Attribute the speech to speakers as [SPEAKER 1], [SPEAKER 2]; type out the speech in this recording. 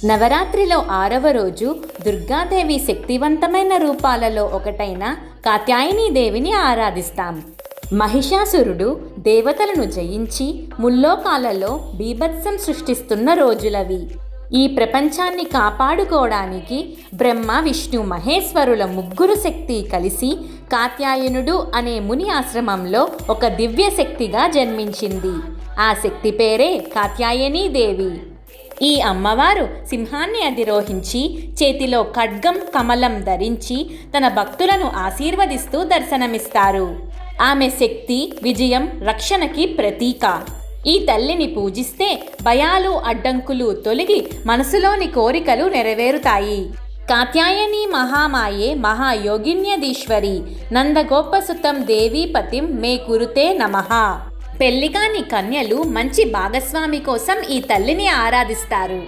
[SPEAKER 1] నవరాత్రిలో 6వ రోజు దుర్గాదేవి శక్తివంతమైన రూపాలలో ఒకటైన కాత్యాయని దేవిని ఆరాధిస్తాం. మహిషాసురుడు దేవతలను జయించి ముల్లోకాలలో బీభత్సం సృష్టిస్తున్న రోజులవి. ఈ ప్రపంచాన్ని కాపాడుకోవడానికి బ్రహ్మ, విష్ణు, మహేశ్వరుల ముగ్గురు శక్తి కలిసి కాత్యాయనుడు అనే ముని ఆశ్రమంలో ఒక దివ్య శక్తిగా జన్మించింది. ఆ శక్తి పేరే కాత్యాయని దేవి. ఈ అమ్మవారు సింహాన్ని అధిరోహించి చేతిలో ఖడ్గం, కమలం ధరించి తన భక్తులను ఆశీర్వదిస్తూ దర్శనమిస్తారు. ఆమె శక్తి, విజయం, రక్షణకి ప్రతీక. ఈ తల్లిని పూజిస్తే భయాలు, అడ్డంకులు తొలగి మనసులోని కోరికలు నెరవేరుతాయి. కాత్యాయని మహామాయే మహాయోగిన్యదీశ్వరి నందగోపసుతం దేవీపతిం మే కురుతే నమః. పెళ్లికాని కన్యలు మంచి భాగస్వామి కోసం ఈ తల్లిని ఆరాధిస్తారు.